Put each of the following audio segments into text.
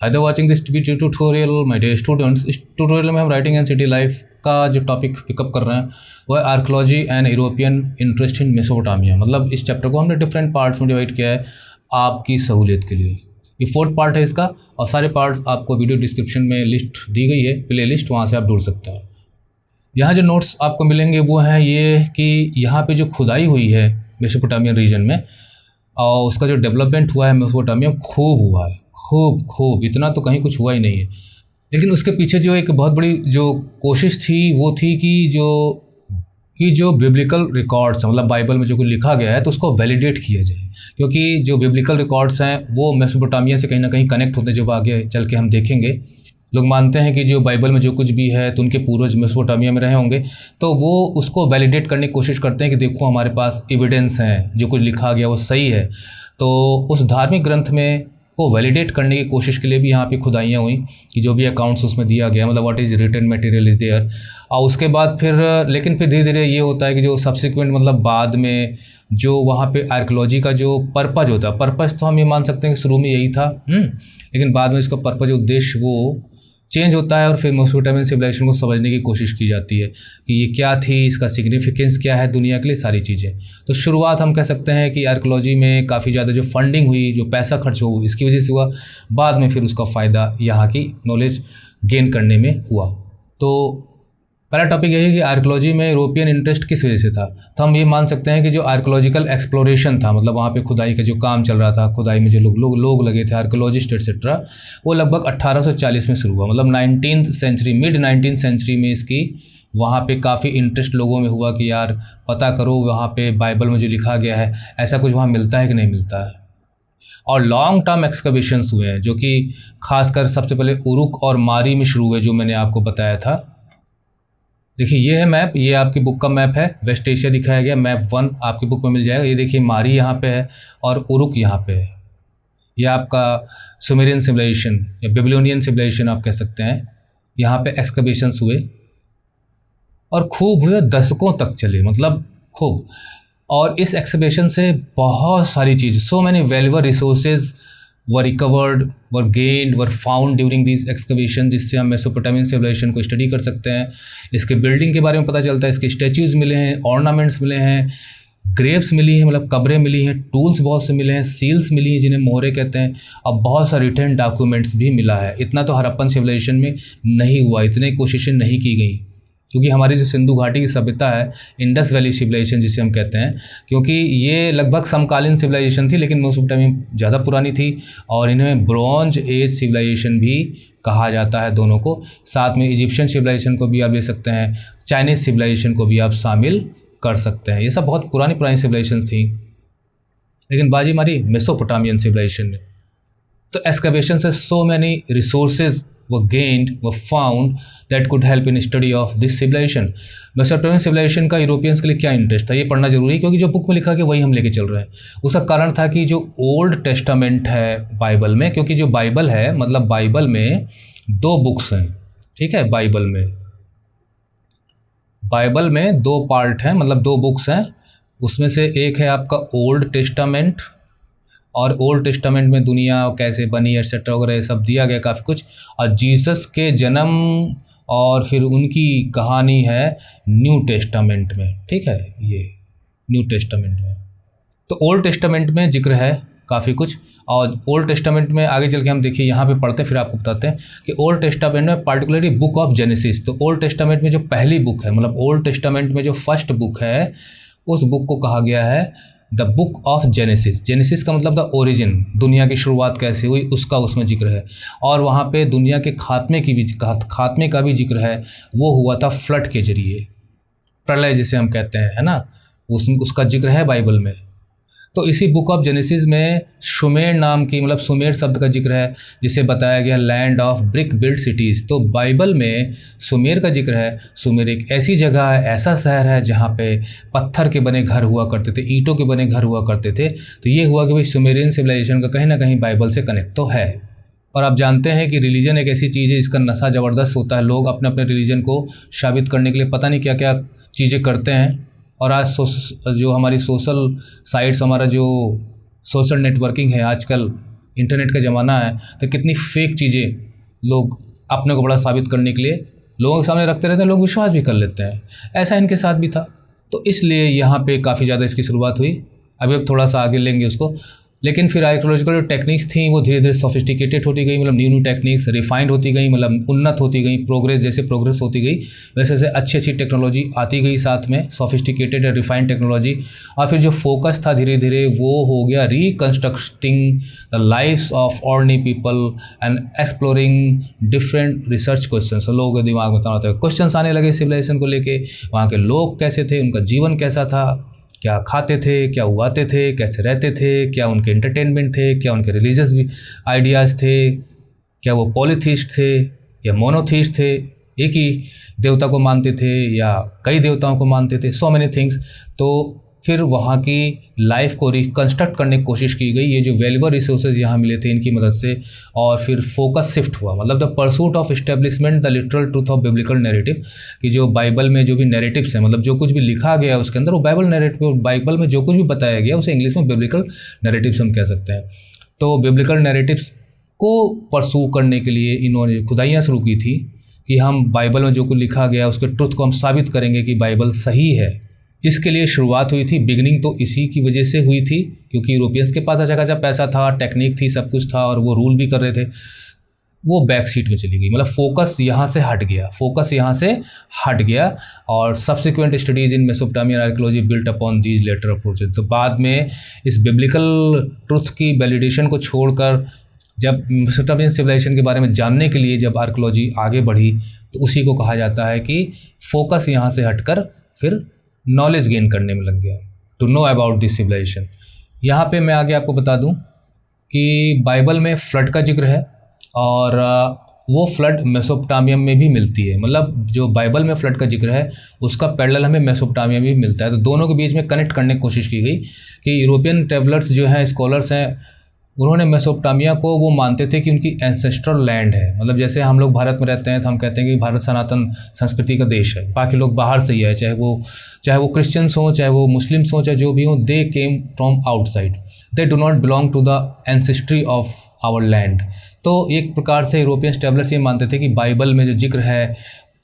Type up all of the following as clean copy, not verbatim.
either watching this video tutorial, my dear students, इस tutorial में हम राइटिंग एंड सिटी लाइफ का जो टॉपिक पिकअप कर रहे हैं वो है archaeology and European interest in Mesopotamia. मतलब इस चैप्टर को हमने डिफरेंट पार्ट्स में डिवाइड किया है आपकी सहूलियत के लिए। ये 4th पार्ट है इसका, और सारे पार्ट्स आपको वीडियो डिस्क्रिप्शन में लिस्ट दी गई है, प्ले लिस्ट, वहाँ से आप ढूंढ सकते हैं। यहाँ जो नोट्स आपको मिलेंगे वो हैं ये कि यहाँ पे जो खुदाई हुई है मेसोपोटामियन रीजन में और उसका जो डेवलपमेंट हुआ है मेसोपोटामिया खूब हुआ है, खूब इतना तो कहीं कुछ हुआ ही नहीं है। लेकिन उसके पीछे जो एक बहुत बड़ी जो कोशिश थी वो थी कि जो बिब्लिकल रिकॉर्ड्स हैं, मतलब बाइबल में जो कुछ लिखा गया है तो उसको वैलिडेट किया जाए, क्योंकि जो बिब्लिकल रिकॉर्ड्स हैं वो मेसोपोटामिया से कहीं ना कहीं कनेक्ट होते हैं। जब आगे चल के हम देखेंगे, लोग मानते हैं कि जो बाइबल में जो कुछ भी है तो उनके पूर्वज मेसोपोटामिया में रहे होंगे, तो वो उसको वैलिडेट करने की कोशिश करते हैं कि देखो हमारे पास एविडेंस है, जो कुछ लिखा गया वो सही है। तो उस धार्मिक ग्रंथ में को वैलिडेट करने की कोशिश के लिए भी यहाँ पे खुदाइयाँ हुई कि जो भी अकाउंट्स उसमें दिया गया, मतलब what is written material is there. और उसके बाद फिर लेकिन फिर धीरे धीरे ये होता है कि जो सब्सिक्वेंट, मतलब बाद में जो वहाँ पे आर्कियोलॉजी का जो पर्पज़ होता है, पर्पज़ तो हम ये मान सकते हैं कि शुरू में यही था, लेकिन बाद में इसका पर्पज़, उद्देश्य वो चेंज होता है और फिर मेसोपोटामियन सिविलाइजेशन को समझने की कोशिश की जाती है कि ये क्या थी, इसका सिग्निफिकेंस क्या है दुनिया के लिए, सारी चीज़ें। तो शुरुआत हम कह सकते हैं कि आर्कियोलॉजी में काफ़ी ज़्यादा जो फंडिंग हुई, जो पैसा खर्च हो, इसकी वजह से हुआ। बाद में फिर उसका फ़ायदा यहाँ की नॉलेज गेन करने में हुआ। तो पहला टॉपिक यही कि आर्कियोलॉजी में यूरोपियन इंटरेस्ट किस वजह से था। तो हम ये मान सकते हैं कि जो आर्कियोलॉजिकल एक्सप्लोरेशन था, मतलब वहाँ पे खुदाई का जो काम चल रहा था, खुदाई में जो लोग लगे थे, आर्कियोलॉजिस्ट एट्सेट्रा, वो लगभग 1840 में शुरू हुआ। मतलब 19th century, mid 19th century में इसकी वहाँ पे काफ़ी इंटरेस्ट लोगों में हुआ कि यार पता करो वहाँ पे बाइबल में जो लिखा गया है ऐसा कुछ वहाँ मिलता है कि नहीं मिलता है। और लॉन्ग टर्म एक्सकवेशंस हुए हैं, जो कि खासकर सबसे पहले उरुक और मारी में शुरू हुए, जो मैंने आपको बताया था। देखिए ये है मैप, ये आपकी बुक का मैप है, वेस्ट एशिया दिखाया गया, मैप 1 आपकी बुक में मिल जाएगा। ये देखिए मारी यहाँ पे है और उरुक यहाँ पे है। ये आपका सुमेरियन सिविलाइजेशन या बेबीलोनियन सिविलाइजेशन आप कह सकते हैं। यहाँ पे एक्सकवेशंस हुए और खूब हुए, दशकों तक चले, मतलब खूब। और इस एक्सकवेशन से बहुत सारी चीज़, so many valuable resources were recovered, were gained, were found during these excavations, जिससे हम मेसोपोटामियन सिविलाइजेशन को स्टडी कर सकते हैं। इसके बिल्डिंग के बारे में पता चलता है, इसके स्टैच्यूज़ मिले हैं, ऑर्नामेंट्स मिले हैं, ग्रेव्स मिली हैं, मतलब कब्रें मिली हैं, टूल्स बहुत से मिले हैं, सील्स मिली हैं जिन्हें मोहरे कहते हैं, और बहुत सारे रिटर्न डॉक्यूमेंट्स भी मिला है। इतना तो हड़प्पन सिविलाइजेशन में नहीं हुआ, इतनी कोशिशें नहीं की गई, क्योंकि हमारी जो सिंधु घाटी की सभ्यता है, इंडस वैली सिविलाइजेशन जिसे हम कहते हैं, क्योंकि ये लगभग समकालीन सिविलाइजेशन थी, लेकिन मेसोपोटामिया ज़्यादा पुरानी थी, और इन्हें ब्रॉन्ज एज सिविलाइजेशन भी कहा जाता है दोनों को। साथ में इजिप्शियन सिविलाइजेशन को भी आप ले सकते हैं, चाइनीज़ सिविलाइजेशन को भी आप शामिल कर सकते हैं। ये सब बहुत पुरानी सिविलाइजेशन थी, लेकिन बाजी मारी मेसोपोटामियन सिविलाइजेशन ने। तो एक्सकवेशन से so many resources were gained, were found that could help in study of this civilization। Mesopotamian civilization का यूरोपियंस के लिए क्या इंटरेस्ट था, ये पढ़ना जरूरी है, क्योंकि जो बुक में लिखा गया वही हम लेके चल रहे हैं। उसका कारण था कि जो ओल्ड टेस्टामेंट है बाइबल में, क्योंकि जो बाइबल है, मतलब बाइबल में 2 बुक्स हैं, ठीक है। बाइबल में 2 पार्ट हैं, मतलब 2 बुक्स हैं। उसमें से एक है आपका ओल्ड टेस्टामेंट, और ओल्ड टेस्टामेंट में दुनिया कैसे बनी एटसेट्रा वगैरह सब दिया गया काफ़ी कुछ। और जीसस के जन्म और फिर उनकी कहानी है न्यू टेस्टामेंट में, ठीक है, ये न्यू टेस्टामेंट में। तो ओल्ड टेस्टामेंट में जिक्र है काफ़ी कुछ, और ओल्ड टेस्टामेंट में आगे चल के हम देखिए यहाँ पे पढ़ते हैं, फिर आपको बताते हैं कि ओल्ड टेस्टामेंट में पार्टिकुलरली बुक ऑफ जेनेसिस। तो ओल्ड टेस्टामेंट में जो पहली बुक है, मतलब ओल्ड टेस्टामेंट में जो फर्स्ट बुक है, उस बुक को कहा गया है the book of genesis. Genesis का मतलब द ओरिजिन, दुनिया की शुरुआत कैसे हुई उसका उसमें जिक्र है। और वहाँ पे दुनिया के खात्मे का भी जिक्र है। वो हुआ था फ्लड के जरिए, प्रलय जिसे हम कहते हैं, है ना, उसका जिक्र है बाइबल में। तो इसी बुक ऑफ जेनेसिस में सुमेर नाम की, मतलब सुमेर शब्द का जिक्र है, जिसे बताया गया land of brick build cities. तो बाइबल में सुमेर का जिक्र है। सुमेर एक ऐसी जगह है, ऐसा शहर है जहाँ पे पत्थर के बने घर हुआ करते थे, ईंटों के बने घर हुआ करते थे। तो ये हुआ कि भाई सुमेरियन सिविलाइजेशन का कहीं ना कहीं बाइबल से कनेक्ट तो है। और आप जानते हैं कि रिलीजन एक ऐसी चीज़ है जिसका नशा ज़बरदस्त होता है। लोग अपने अपने रिलीजन को साबित करने के लिए पता नहीं क्या क्या चीज़ें करते हैं। और आज जो हमारी सोशल साइट्स, हमारा जो सोशल नेटवर्किंग है आजकल, इंटरनेट का ज़माना है, तो कितनी फेक चीज़ें लोग अपने को बड़ा साबित करने के लिए लोगों के सामने रखते रहते हैं, लोग विश्वास भी कर लेते हैं। ऐसा इनके साथ भी था, तो इसलिए यहाँ पे काफ़ी ज़्यादा इसकी शुरुआत हुई। अभी अब थोड़ा सा आगे लेंगे उसको। लेकिन फिर आर्कियोलॉजिकल जो टेक्निक्स थी वो धीरे धीरे सोफिस्टिकेटेड होती गई, मतलब न्यू न्यू टेक्निक्स रिफाइंड होती गई, मतलब उन्नत होती गई। प्रोग्रेस जैसे प्रोग्रेस होती गई वैसे वैसे अच्छी अच्छी टेक्नोलॉजी आती गई, साथ में सोफिस्टिकेटेड और रिफाइंड टेक्नोलॉजी। और फिर जो फोकस था धीरे धीरे वो हो गया reconstructing the lifes of ordinary people and exploring different research question. लोगों के दिमाग में तरह क्वेश्चन आने लगे सिविलाइजेशन को लेके। वहाँ के लोग कैसे थे, उनका जीवन कैसा था, क्या खाते थे, क्या उगाते थे, कैसे रहते थे, क्या उनके एंटरटेनमेंट थे, क्या उनके रिलीजियस भी आइडियाज़ थे, क्या वो पॉलीथीस्ट थे या मोनोथीस्ट थे, एक ही देवता को मानते थे या कई देवताओं को मानते थे, सो मेनी थिंग्स। तो फिर वहाँ की लाइफ को रिकन्स्ट्रक्ट करने की कोशिश की गई, ये जो वैल्यूएबल रिसोर्सेज यहाँ मिले थे इनकी मदद से। और फिर फोकस शिफ्ट हुआ, मतलब the pursuit of establishment the literal truth of biblical narrative, कि जो बाइबल में जो भी नैरेटिव्स हैं, मतलब जो कुछ भी लिखा गया उसके अंदर वो बाइबल नैरेटिव, बाइबल में जो कुछ भी बताया गया उसे इंग्लिश में बिब्लिकल नैरेटिव्स हम कह सकते हैं। तो बिब्लिकल नैरेटिव्स को परसू करने के लिए इन्होंने खुदाइयाँ शुरू की थी कि हम बाइबल में जो कुछ लिखा गया उसके ट्रुथ को हम साबित करेंगे कि बाइबल सही है। इसके लिए शुरुआत हुई थी, बिगनिंग तो इसी की वजह से हुई थी, क्योंकि यूरोपियंस के पास अच्छा खासा पैसा था, टेक्निक थी, सब कुछ था और वो रूल भी कर रहे थे। वो बैक सीट में चली गई, मतलब फोकस यहाँ से हट गया और subsequent studies in Mesopotamian archaeology built upon these later approaches. तो बाद में इस बिब्लिकल ट्रुथ की वैलिडेशन को छोड़कर जब मेसोपोटामियन सिविलाइजेशन के बारे में जानने के लिए जब आर्कियोलॉजी आगे बढ़ी, तो उसी को कहा जाता है कि फोकस यहाँ से हटकर फिर नॉलेज गेन करने में लग गया, to know about this civilization. यहाँ पे मैं आगे आपको बता दूँ कि बाइबल में फ्लड का जिक्र है और वो फ्लड मेसोपोटामिया में भी मिलती है, मतलब जो बाइबल में फ्लड का जिक्र है उसका पैरेलल हमें मेसोपोटामिया में भी मिलता है। तो दोनों के बीच में कनेक्ट करने की कोशिश की गई कि यूरोपियन ट्रेवलर्स जो हैं, स्कॉलर्स हैं, उन्होंने मेसोपोटामिया को वो मानते थे कि उनकी एंसेस्ट्रल लैंड है। मतलब जैसे हम लोग भारत में रहते हैं तो हम कहते हैं कि भारत सनातन संस्कृति का देश है, बाकी लोग बाहर से ही है, चाहे वो क्रिश्चियंस हों, चाहे वो मुस्लिम्स हों, चाहे जो भी हों, they came from outside, they do not belong to the ancestry of our land. तो एक प्रकार से यूरोपियन ट्रैवलर्स ये मानते थे कि बाइबल में जो जिक्र है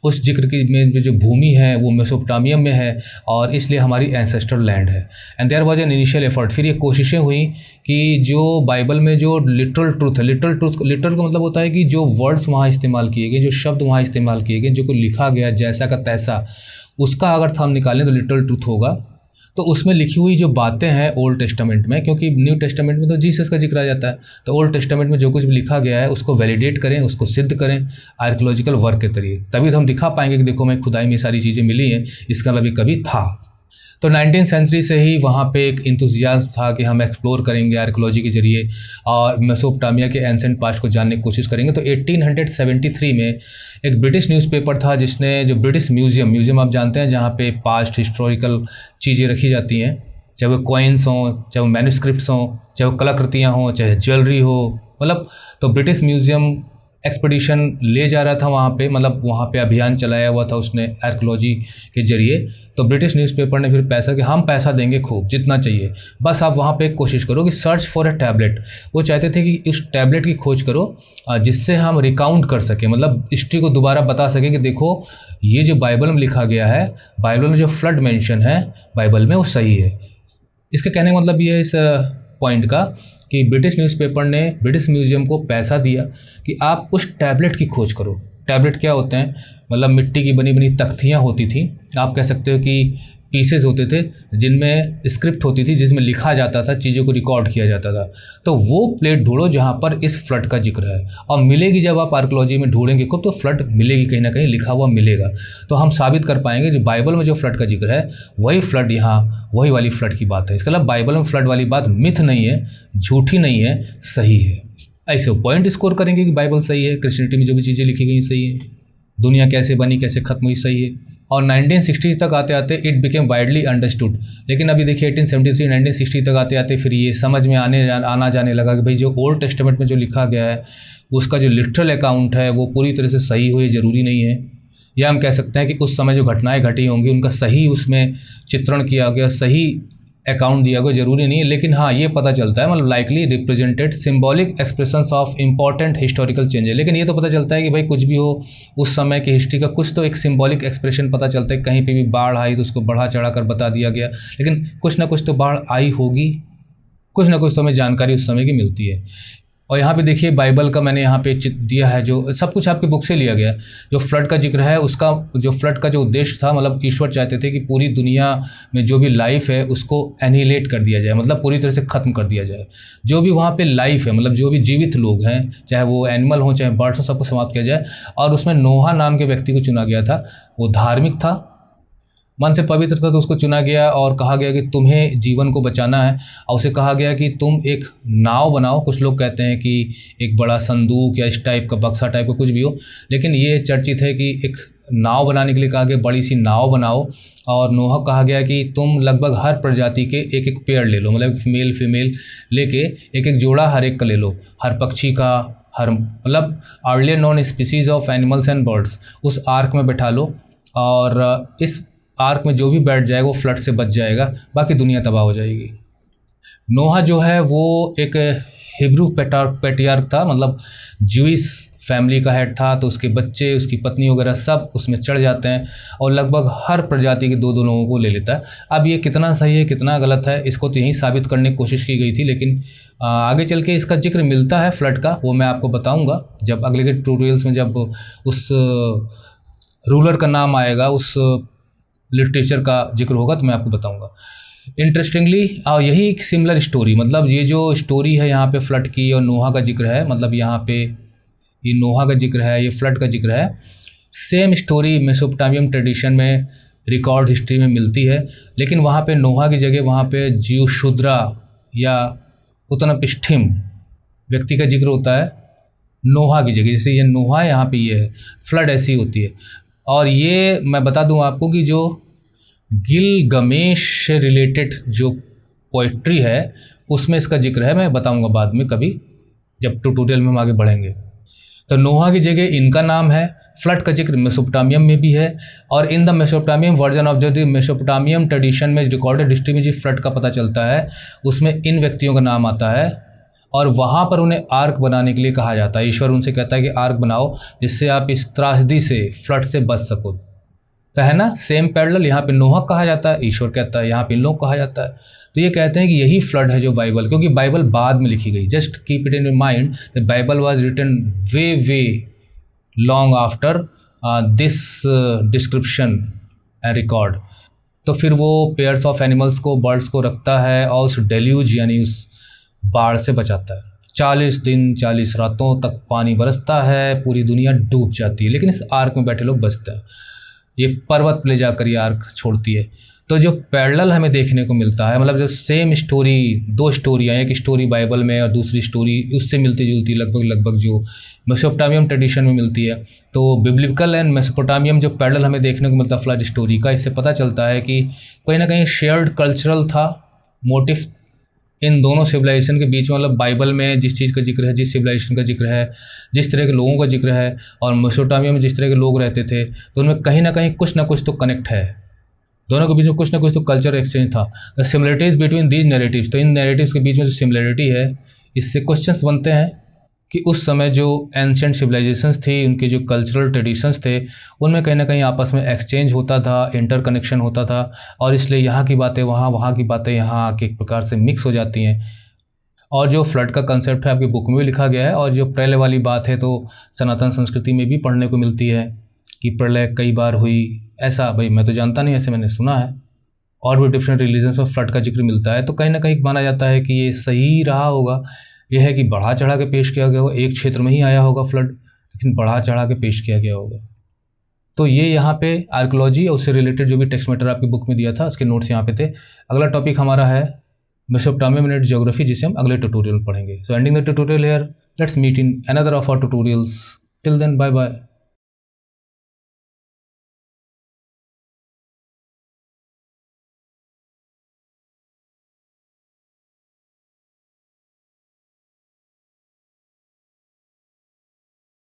उस जिक्र की में जो भूमि है वो मेसोपोटामिया में है और इसलिए हमारी एंसेस्ट्रल लैंड है। And there was an initial effort. फिर ये कोशिशें हुई कि जो बाइबल में जो लिटरल ट्रूथ है, लिटरल का मतलब होता है कि जो वर्ड्स वहाँ इस्तेमाल किए गए, जो शब्द वहाँ इस्तेमाल किए गए, जो कुछ लिखा गया जैसा का तैसा, उसका अगर हम निकालें तो लिटरल ट्रूथ होगा। तो उसमें लिखी हुई जो बातें हैं ओल्ड टेस्टामेंट में, क्योंकि न्यू टेस्टामेंट में तो जीसस का जिक्र आ जाता है, तो ओल्ड टेस्टामेंट में जो कुछ भी लिखा गया है उसको वैलिडेट करें, उसको सिद्ध करें आर्कियोलॉजिकल वर्क के जरिए, तभी तो हम दिखा पाएंगे कि देखो मैं खुदाई में सारी चीज़ें मिली हैं, इसका मतलब कभी था। तो 19th सेंचुरी से ही वहाँ पे एक इंथुजियाज्म था कि हम एक्सप्लोर करेंगे आर्कियोलॉजी के जरिए और मेसोपोटामिया के एंसेंट पास्ट को जानने की कोशिश करेंगे। तो 1873 में एक ब्रिटिश न्यूज़पेपर था जिसने, जो ब्रिटिश म्यूज़ियम आप जानते हैं जहाँ पे पास्ट हिस्टोरिकल चीज़ें रखी जाती हैं, चाहे वो कॉइन्स हों, चाहे वो मैन्युस्क्रिप्ट्स हों, चाहे वो कलाकृतियाँ हों, चाहे ज्वेलरी हो, मतलब तो ब्रिटिश म्यूज़ियम एक्सपीडिशन ले जा रहा था वहाँ पे, मतलब वहाँ पे अभियान चलाया हुआ था उसने आर्कियोलॉजी के जरिए। तो ब्रिटिश न्यूज़पेपर ने फिर पैसा कि हम पैसा देंगे खूब, जितना चाहिए, बस आप वहाँ पे कोशिश करो कि सर्च फॉर अ टैबलेट। वो चाहते थे कि उस टैबलेट की खोज करो जिससे हम रिकाउंट कर सकें, मतलब हिस्ट्री को दोबारा बता सकें कि देखो ये जो बाइबल में लिखा गया है, बाइबल में जो फ्लड मेंशन है बाइबल में वो सही है। इसका कहने का मतलब ये है इस पॉइंट का कि ब्रिटिश न्यूज़पेपर ने ब्रिटिश म्यूज़ियम को पैसा दिया कि आप उस टैबलेट की खोज करो। टैबलेट क्या होते हैं, मतलब मिट्टी की बनी तख्तियाँ होती थी, आप कह सकते हो कि पीसेस होते थे जिनमें स्क्रिप्ट होती थी, जिसमें लिखा जाता था, चीज़ों को रिकॉर्ड किया जाता था। तो वो प्लेट ढूंढो जहाँ पर इस फ्लड का जिक्र है, और मिलेगी जब आप आर्कियोलॉजी में ढूंढेंगे खूब तो फ्लड मिलेगी, कहीं ना कहीं लिखा हुआ मिलेगा। तो हम साबित कर पाएंगे जो बाइबल में जो फ्लड का जिक्र है वही फ्लड यहाँ वही वाली फ्लड की बात है। इसका मतलब बाइबल में फ्लड वाली बात मिथ नहीं है, झूठी नहीं है, सही है। ऐसे पॉइंट स्कोर करेंगे कि बाइबल सही है, क्रिश्चियनिटी में जो भी चीज़ें लिखी गई सही है, दुनिया कैसे बनी कैसे ख़त्म हुई सही है। और 1960 तक आते आते इट बिकेम वाइडली अंडरस्टूड। लेकिन अभी देखिए 1873 1960 तक आते आते फिर ये समझ में आना जाने लगा कि भाई जो ओल्ड टेस्टामेंट में जो लिखा गया है उसका जो लिटरल अकाउंट है वो पूरी तरह से सही हो, ये ज़रूरी नहीं है। या हम कह सकते हैं कि उस समय जो घटनाएं घटी होंगी उनका सही उसमें चित्रण किया गया, सही अकाउंट दिया हुआ, ज़रूरी नहीं है, लेकिन हाँ ये पता चलता है मतलब likely represented symbolic expressions of important historical changes. लेकिन ये तो पता चलता है कि भाई कुछ भी हो उस समय की हिस्ट्री का कुछ तो एक सिंबॉलिक एक्सप्रेशन पता चलता है। कहीं पे भी बाढ़ आई तो उसको बढ़ा चढ़ा कर बता दिया गया, लेकिन कुछ ना कुछ तो बाढ़ आई होगी, कुछ ना कुछ तो हमें जानकारी उस समय की मिलती है। और यहाँ पे देखिए बाइबल का मैंने यहाँ पे चित्र दिया है, जो सब कुछ आपकी बुक से लिया गया है। जो फ्लड का जिक्र है उसका, जो फ्लड का जो उद्देश्य था, मतलब ईश्वर चाहते थे कि पूरी दुनिया में जो भी लाइफ है उसको एनिहिलेट कर दिया जाए, मतलब पूरी तरह से ख़त्म कर दिया जाए। जो भी वहाँ पे लाइफ है, मतलब जो भी जीवित लोग हैं, चाहे वो एनिमल हों चाहे बर्ड्स हों, सबको समाप्त किया जाए। और उसमें नोहा नाम के व्यक्ति को चुना गया था। वो धार्मिक था, मन से पवित्र था, तो उसको चुना गया और कहा गया कि तुम्हें जीवन को बचाना है। और उसे कहा गया कि तुम एक नाव बनाओ। कुछ लोग कहते हैं कि एक बड़ा संदूक या इस टाइप का, बक्सा टाइप का कुछ भी हो, लेकिन ये चर्चित है कि एक नाव बनाने के लिए कहा गया, बड़ी सी नाव बनाओ। और नोहा कहा गया कि तुम लगभग हर प्रजाति के एक एक पेड़ ले लो, मतलब मेल फीमेल लेके एक एक जोड़ा हर एक का ले लो, हर पक्षी का, हर मतलब earlier non species of animals and birds उस आर्क में बैठा लो। और इस आर्क में जो भी बैठ जाएगा वो फ्लड से बच जाएगा, बाकी दुनिया तबाह हो जाएगी। नोहा जो है वो एक हिब्रू पेट्रियार्क था, मतलब ज्यूइश फैमिली का हेड था, तो उसके बच्चे, उसकी पत्नी वगैरह सब उसमें चढ़ जाते हैं और लगभग हर प्रजाति के दो दो लोगों को ले लेता है। अब ये कितना सही है कितना गलत है इसको तो यहीं साबित करने की कोशिश की गई थी, लेकिन आगे चल के इसका जिक्र मिलता है फ्लड का, वो मैं आपको बताऊंगा जब अगले के ट्यूटोरियल्स में, जब उस रूलर का नाम आएगा, उस लिटरेचर का जिक्र होगा तो मैं आपको बताऊंगा। इंटरेस्टिंगली यही एक सिमिलर स्टोरी, मतलब ये जो स्टोरी है यहाँ पे फ्लड की और नोहा का जिक्र है, मतलब यहाँ पे ये नोहा का जिक्र है, ये फ्लड का जिक्र है, सेम स्टोरी मेसोपोटामियन ट्रेडिशन में रिकॉर्ड हिस्ट्री में मिलती है। लेकिन वहाँ पे नोहा की जगह वहाँ पे जियोशुद्रा या उत्नपिष्ठिम व्यक्ति का जिक्र होता है नोहा की जगह। जैसे ये नोहा यहाँ पे ये है, फ्लड ऐसी होती है। और ये मैं बता दूं आपको कि जो गिलगमेश से रिलेटेड जो पोइट्री है उसमें इसका जिक्र है, मैं बताऊंगा बाद में कभी जब ट्यूटोरियल में हम आगे बढ़ेंगे। तो नोहा की जगह इनका नाम है। फ्लड का जिक्र मेसोपोटामियम में भी है, और इन द मेसोपोटामियम वर्जन ऑफ जो मेसोपोटामियम ट्रेडिशन में रिकॉर्डेड हिस्ट्री में जो फ्लड का पता चलता है उसमें इन व्यक्तियों का नाम आता है। और वहाँ पर उन्हें आर्क बनाने के लिए कहा जाता है। ईश्वर उनसे कहता है कि आर्क बनाओ जिससे आप इस त्रासदी से, फ्लड से बच सको। तो है ना सेम पैरेलल, यहाँ पे नोहा कहा जाता है, ईश्वर कहता है यहाँ पे इन लोग कहा जाता है। तो ये कहते हैं कि यही फ्लड है जो बाइबल, क्योंकि बाइबल बाद में लिखी गई, just keep it in your mind that Bible was written way long after this description and record. तो फिर वो पेयर्स ऑफ एनिमल्स को, बर्ड्स को रखता है और उस डेल्यूज यानी उस बाढ़ से बचाता है। 40 दिन 40 रातों तक पानी बरसता है, पूरी दुनिया डूब जाती है, लेकिन इस आर्क में बैठे लोग बचते हैं। ये पर्वत पे ले जाकर ये आर्क छोड़ती है। तो जो पैरेलल हमें देखने को मिलता है, मतलब जो सेम स्टोरी, दो स्टोरियाँ, एक स्टोरी बाइबल में और दूसरी स्टोरी उससे मिलती जुलती लगभग जो मेसोपोटामियम ट्रेडिशन में मिलती है। तो बिब्लिकल एंड मेसोपोटामियम जो पैरेलल हमें देखने को मिलता है फ्लड स्टोरी का, इससे पता चलता है कि कहीं ना कहीं शेयर्ड कल्चरल था मोटिव इन दोनों सिविलाइजेशन के बीच में। मतलब बाइबल में जिस चीज़ का जिक्र है, जिस सिविलाइजेशन का जिक्र है, जिस तरह के लोगों का जिक्र है, और मेसोपोटामिया में जिस तरह के लोग रहते थे, तो उनमें कहीं ना कहीं कुछ ना कुछ तो कनेक्ट है। दोनों के बीच में कुछ ना कुछ तो कल्चर एक्सचेंज था। The similarities between these narratives, तो इन नैरेटिव्स के बीच में जो सिमिलरिटी है, इससे क्वेश्चंस बनते हैं कि उस समय जो एंशिएंट सिविलाइजेशंस थी, उनके जो कल्चरल ट्रेडिशंस थे, उनमें कहीं ना कहीं आपस में एक्सचेंज होता था, इंटर कनेक्शन होता था, और इसलिए यहाँ की बातें वहाँ, वहाँ की बातें यहाँ आके एक प्रकार से मिक्स हो जाती हैं। और जो फ्लड का कंसेप्ट है आपकी बुक में भी लिखा गया है, और जो प्रलय वाली बात है तो सनातन संस्कृति में भी पढ़ने को मिलती है कि प्रलय कई बार हुई। ऐसा भाई मैं तो जानता नहीं, ऐसे मैंने सुना है। और भी डिफरेंट रिलीजन्स में फ्लड का जिक्र मिलता है, तो कहीं ना कहीं माना जाता है कि ये सही रहा होगा। यह है कि बढ़ा चढ़ा के पेश किया गया होगा, एक क्षेत्र में ही आया होगा फ्लड, लेकिन बढ़ा चढ़ा के पेश किया गया होगा। तो ये यहाँ पे आर्कोलॉजी और उससे रिलेटेड जो भी टेक्स्ट मैटर आपकी बुक में दिया था, उसके नोट्स यहाँ पे थे। अगला टॉपिक हमारा है मेसोपोटामियन एंड ज्योग्राफी, जिसे हम अगले ट्यूटोरियल में पढ़ेंगे। So ending the tutorial here, let's meet in another of our tutorials. Till then bye bye.